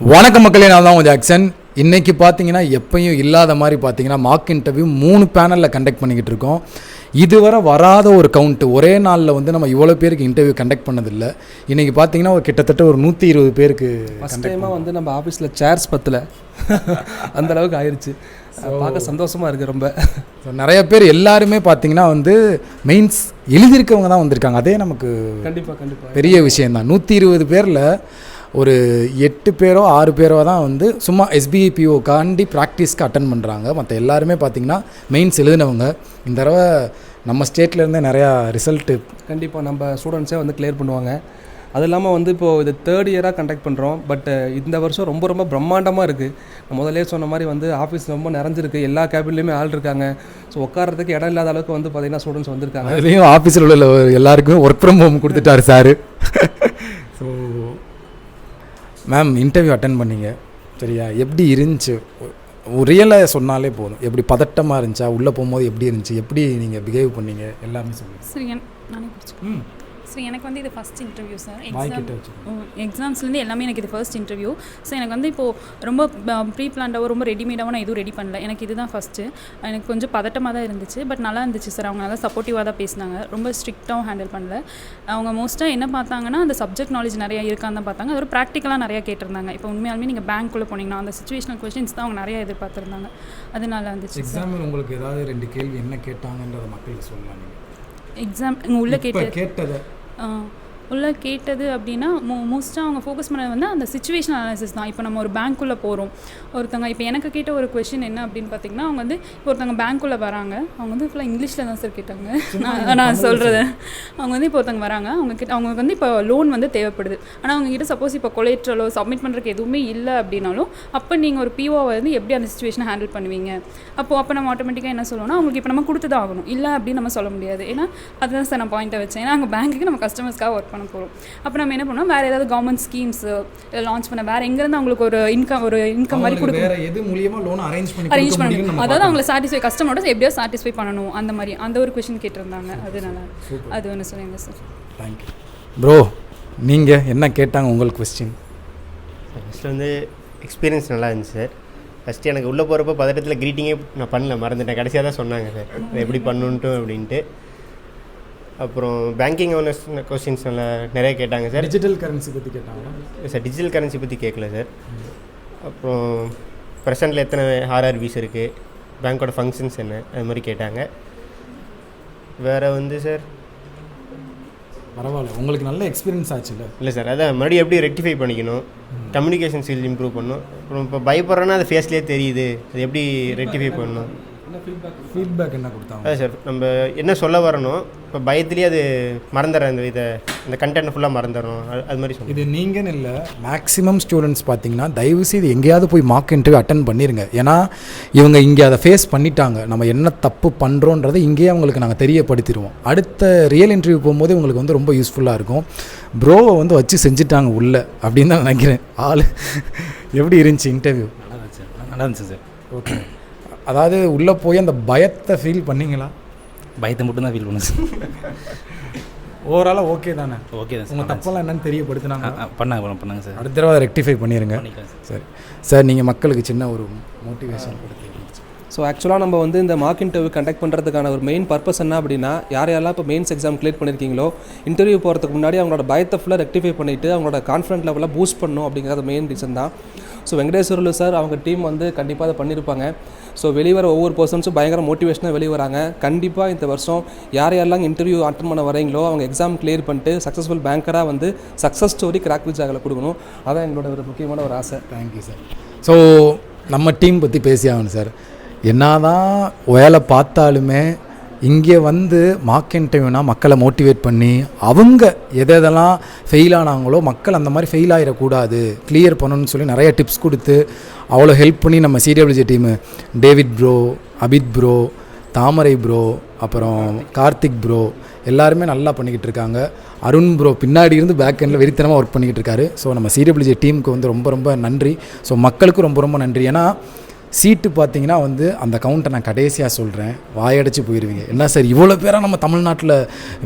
வணக்கம் மக்களே, நான் தான் ஜாக்சன். இன்றைக்கி பார்த்தீங்கன்னா எப்பயும் இல்லாத மாதிரி பார்த்தீங்கன்னா மார்க் இன்டர்வியூ 3 பேனலில் கண்டக்ட் பண்ணிக்கிட்டு இருக்கோம். இதுவரை வராத ஒரு கவுண்ட்டு. ஒரே நாளில் வந்து நம்ம இவ்வளோ பேருக்கு இன்டர்வியூ கண்டக்ட் பண்ணதில்லை. இன்றைக்கி பார்த்தீங்கன்னா ஒரு கிட்டத்தட்ட ஒரு 120 பேருக்கு ஃபஸ்ட் டைமாக வந்து நம்ம ஆஃபீஸில் சேர்ஸ் பத்தில் அந்தளவுக்கு ஆயிடுச்சு. பார்க்க சந்தோஷமாக இருக்குது ரொம்ப. ஸோ நிறைய பேர் எல்லாருமே பார்த்தீங்கன்னா வந்து மெயின்ஸ் எழுதியிருக்கவங்க தான் வந்திருக்காங்க. அதே நமக்கு கண்டிப்பாக பெரிய விஷயந்தான். 120 பேரில் ஒரு 8 பேரோ 6 பேரோ தான் வந்து சும்மா SBIPOக்காண்டி ப்ராக்டிஸ்க்கு அட்டன் பண்ணுறாங்க. மற்ற எல்லாருமே பார்த்திங்கன்னா மெயின்ஸ் எழுதினவங்க. இந்த தடவை நம்ம ஸ்டேட்லேருந்தே நிறையா ரிசல்ட்டு கண்டிப்பாக நம்ம ஸ்டூடெண்ட்ஸே வந்து கிளியர் பண்ணுவாங்க. அது இல்லாமல் வந்து இப்போது இது 3rd இயராக கண்டக்ட் பண்ணுறோம். பட் இந்த வருஷம் ரொம்ப பிரம்மாண்டமாக இருக்குது. நான் முதலே சொன்ன மாதிரி வந்து ஆஃபீஸ் ரொம்ப நிறைஞ்சிருக்கு. எல்லா கேபின்லேயுமே ஆள் இருக்காங்க. ஸோ உட்காரத்துக்கு இடம் இல்லாத அளவுக்கு வந்து பார்த்திங்கன்னா ஸ்டூடெண்ட்ஸ் வந்திருக்காங்க. அதுலேயும் ஆஃபீஸில் உள்ள எல்லாருக்குமே ஒர்க் ஃப்ரம் ஹோம் கொடுத்துட்டாரு sir. So ma'am, interview attend பண்ணீங்க சரியா? எப்படி இருந்துச்சு? ரியலாக சொன்னாலே போதும். எப்படி பதட்டமாக இருந்துச்சா? உள்ளே போகும்போது எப்படி இருந்துச்சு? எப்படி நீங்கள் பிஹேவ் பண்ணீங்க? எல்லாமே சொல்லுங்கள். சரி, நானே பிடிச்சிக்கேன். ஸோ எனக்கு வந்து இது ஃபஸ்ட் இன்டர்வியூ சார். எக்ஸாம்ஸ்லேருந்து எல்லாமே எனக்கு இது ஃபர்ஸ்ட் இன்டர்வியூ. ஸோ எனக்கு வந்து இப்போது ரொம்ப ப்ரீ பிளான்டாகவும் ரொம்ப ரெடிமேடாகவும் நான் எதுவும் ரெடி பண்ணல. எனக்கு இதுதான் ஃபஸ்ட்டு. எனக்கு கொஞ்சம் பதட்டமாக தான் இருந்துச்சு. பட் நல்லா இருந்துச்சு சார். அவங்க நல்லா சப்போர்ட்டிவாக தான் பேசினாங்க. ரொம்ப ஸ்ட்ரிக்டாகவும் ஹேண்டில் பண்ணல. அவங்க மோஸ்ட்டாக என்ன பார்த்தாங்கன்னா அந்த சப்ஜெக்ட் நாலேஜ் நிறையா இருக்கான்னு தான் பார்த்தாங்க. அது ஒரு ப்ராக்டிக்கலாக நிறையா கேட்டிருந்தாங்க. இப்போ உண்மையாலுமே நீங்கள் பேங்க்குள்ளே போனீங்கன்னா அந்த சிச்சுவேஷனல் கொஸ்டின்ஸ் தான் அவங்க நிறையா எதிர்பார்த்துருந்தாங்க. அது நல்லா இருந்துச்சு. எக்ஸாம் உங்களுக்கு ஏதாவது 2 கேள்வி என்ன கேட்டாங்கன்றத மக்களுக்கு சொல்லலாம். எக்ஸாம் இங்கே உள்ளே கேட்டதை உள்ளே கேட்டது அப்படின்னா மோஸ்ட்டாக அவங்க ஃபோக்கஸ் பண்ணது வந்து அந்த சிச்சுவேஷன் அனாலிசிஸ் தான். இப்போ நம்ம ஒரு பேங்க்குள்ளே போகிறோம். ஒருத்தவங்க இப்போ எனக்கு கேட்ட ஒரு கொஷின் என்ன அப்படின்னு பார்த்தீங்கன்னா, அவங்க வந்து இப்போ ஒருத்தவங்க பேங்க்குள்ளே வராங்க. அவங்க வந்து ஃபுல்லாக இங்கிலீஷில் தான் சார் கேட்டாங்க. நான் சொல்கிறது, அவங்க வந்து இப்போ ஒருத்தவங்க வராங்க. அவங்களுக்கு வந்து இப்போ லோன் வந்து தேவைப்படுது. ஆனால் அவங்ககிட்ட சப்போஸ் இப்போ கொலேட்ரலோ சப்மிட் பண்ணுறதுக்கு எதுவுமே இல்லை அப்படின்னாலும், அப்போ நீங்கள் ஒரு பிஓவை வந்து எப்படி அந்த சிச்சுவேஷனை ஹேண்டில் பண்ணுவீங்க? அப்போ நம்ம ஆட்டோமேட்டிக்காக என்ன சொல்லுவோம்னா, அவங்களுக்கு இப்போ நம்ம கொடுத்து தான் ஆகணும். இல்லை அப்படின்னு நம்ம சொல்ல முடியாது. ஏன்னா அதுதான் சார் நான் பாயிண்ட்டை வச்சேன். ஏன்னா அங்கே பேங்க்குக்கு நம்ம கஸ்டமர்ஸ்க்காக ஒர்க் பண்ண போகிறோம். அப்போ நம்ம என்ன பண்ணோம், வேறு ஏதாவது கவர்மெண்ட் ஸ்கீம்ஸ் லான்ச் பண்ண, வேறு எங்கேருந்து அவங்களுக்கு ஒரு இன்கம் மாதிரி கொடுக்கணும். எது மூலியமாக லோன் அரேஞ்ச் பண்ணணும். அதாவது அவங்களை சாட்டிஸ்ஃபை, கஸ்டமரோட எப்படியோ சாட்டிஸ்ஃபை பண்ணணும். அந்த மாதிரி அந்த ஒரு கொஷின் கேட்டிருந்தாங்க. அதனால அது ஒன்று சொல்லுங்க சார். Thank you bro. நீங்கள் என்ன கேட்டாங்க உங்களுக்கு கொஸ்டின்? ஃபஸ்ட்டு வந்து எக்ஸ்பீரியன்ஸ் நல்லா இருந்துச்சு சார். ஃபஸ்ட்டு எனக்கு உள்ளே போகிறப்ப பதட்டத்தில் க்ரீட்டிங்கே நான் பண்ணல, மறந்துட்டேன். கடைசியாக தான் சொன்னாங்க சார் எப்படி பண்ணணுன்ட்டு அப்படின்ட்டு. அப்புறம் பேங்கிங் அவேர்னஸ் கொஸ்டின்ஸ் நல்லா நிறைய கேட்டாங்க சார். டிஜிட்டல் கரன்சி பற்றி கேட்டாங்க சார். டிஜிட்டல் கரன்சி பற்றி கேட்கல சார். அப்புறம் ப்ரெசென்ட்டில் எத்தனை RRBs இருக்குது, பேங்க்கோட ஃபங்க்ஷன்ஸ் என்ன, அது மாதிரி கேட்டாங்க. வேறு வந்து சார் பரவாயில்ல, உங்களுக்கு நல்ல எக்ஸ்பீரியன்ஸ் ஆச்சு இல்லை சார். அதான் மறுபடியும் எப்படி ரெக்டிஃபை பண்ணிக்கணும், கம்யூனிகேஷன் ஸ்கில் இம்ப்ரூவ் பண்ணணும். அப்புறம் இப்போ பயப்படுறோன்னா அது ஃபேஸ்லேயே தெரியுது, அது எப்படி ரெக்டிஃபை பண்ணணும். ஃபீட்பேக் என்ன கொடுத்தாங்க? அதான் சார், நம்ம என்ன சொல்ல வரணும், இப்போ பயத்துலேயே அது மறந்துடுறேன், இந்த கண்டென்ட் ஃபுல்லாக மறந்துடணும், அது மாதிரி சொல்லணும். இது நீங்கன்னு இல்லை, மேக்ஸிமம் ஸ்டூடெண்ட்ஸ் பார்த்தீங்கன்னா தயவுசெய்து எங்கேயாவது போய் மார்க் இன்டர்வியூ அட்டன் பண்ணிடுங்க. ஏன்னா இவங்க இங்கே அதை ஃபேஸ் பண்ணிட்டாங்க. நம்ம என்ன தப்பு பண்ணுறோன்றதை இங்கேயே அவங்களுக்கு நாங்கள் தெரியப்படுத்திடுவோம். அடுத்த ரியல் இன்டர்வியூ போகும்போது உங்களுக்கு வந்து ரொம்ப யூஸ்ஃபுல்லாக இருக்கும். ப்ரோவை வந்து வச்சு செஞ்சுட்டாங்க உள்ள அப்படின்னு தான் நினைக்கிறேன். ஆள் எப்படி இருந்துச்சு இன்டர்வியூ? நல்லா இருந்துச்சு சார். ஓகே, அதாவது உள்ளே போய் அந்த பயத்தை ஃபீல் பண்ணிங்களா? பயத்தை மட்டும்தான் ஃபீல் பண்ணுச்சு. ஓவராலாக ஓகே தானே? ஓகே தான். உங்கள் தப்பெல்லாம் என்னென்னு தெரியப்படுத்தினாங்க? பண்ணாங்க சார். அடுத்த தடவை ரெக்டிஃபை பண்ணிடுங்க. சரி சார், நீங்கள் மக்களுக்கு சின்ன ஒரு மோட்டிவேஷன் கொடுத்து. ஸோ ஆக்சுவலாக நம்ம வந்து இந்த மார்க் இன்டர்வியூ கண்டக்ட் பண்ணுறதுக்கான ஒரு மெயின் பர்பஸ் என்ன அப்படின்னா, யாரெல்லாம் இப்போ மெயின்ஸ் எக்ஸாம் கிளியர் பண்ணியிருக்கீங்களோ, இன்டர்வியூ போகிறதுக்கு முன்னாடி அவங்களோட பயத்தை ஃபுல்லாக ரெக்டிஃபை பண்ணிவிட்டு அவங்களோட கான்ஃபிடென்ட் லெவலில் பூஸ்ட் பண்ணணும் அப்படிங்கிறது மெயின் ரீசன் தான். ஸோ வெங்கடேஸ்வரில் சார் அவங்க டீம் வந்து கண்டிப்பாக அதை பண்ணியிருப்பாங்க. ஸோ வெளிவர ஒவ்வொரு பர்சன்ஸும் பயங்கர மோட்டிவேஷனாக வெளியே வராங்க. கண்டிப்பாக இந்த வருஷம் யாரெல்லாம் இன்டர்வியூ அட்டன் பண்ண வரீங்களோ அவங்க எக்ஸாம் கிளியர் பண்ணிட்டு சக்ஸஸ்ஃபுல் பேங்கராக வந்து சக்ஸஸ் ஸ்டோரி கிராக் விச் ஆகலை கொடுக்கணும். அதான் எங்களோட ஒரு முக்கியமான ஒரு ஆசை. Thank you sir. ஸோ நம்ம டீம் பற்றி பேசி ஆகணும் சார். என்ன தான் வேலை பார்த்தாலுமே இங்கே வந்து மார்க் இன்டர்வியூனா மக்களை மோட்டிவேட் பண்ணி அவங்க எதெல்லாம் ஃபெயில் ஆனாங்களோ மக்கள் அந்த மாதிரி ஃபெயில் ஆகிடக்கூடாது, கிளியர் பண்ணணும்னு சொல்லி நிறைய டிப்ஸ் கொடுத்து அவ்வளோ ஹெல்ப் பண்ணி நம்ம CWG team David bro, Abid bro, Thamarai bro, அப்புறம் கார்த்திக் ப்ரோ எல்லாருமே நல்லா பண்ணிக்கிட்டு இருக்காங்க. அருண் ப்ரோ பின்னாடி இருந்து பேக் எண்டில் வெறித்தனமாக ஒர்க் பண்ணிக்கிட்டு இருக்காரு. ஸோ நம்ம CWG டீமுக்கு வந்து ரொம்ப நன்றி. ஸோ மக்களுக்கும் ரொம்ப நன்றி. ஏன்னா சீட்டு பார்த்தீங்கன்னா வந்து அந்த கவுண்ட்டை நான் கடைசியாக சொல்கிறேன், வாயடைச்சு போயிடுவீங்க. என்ன சார் இவ்வளோ பேராக நம்ம தமிழ்நாட்டில்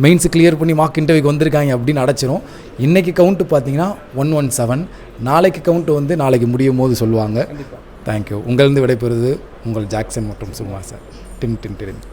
மெயின்ஸு கிளியர் பண்ணி மார்க் இன்டர்வியூக்கு வந்திருக்காங்க அப்படின்னு அடைச்சிரும். இன்றைக்கி கவுண்ட்டு பார்த்தீங்கன்னா 117, நாளைக்கு கவுண்ட்டு வந்து நாளைக்கு முடியும் போது சொல்லுவாங்க. தேங்க்யூ. உங்களிருந்து விடைபெறுவது உங்கள் ஜாக்சன் மற்றும் சும்மா சார். டின் டின் டின்.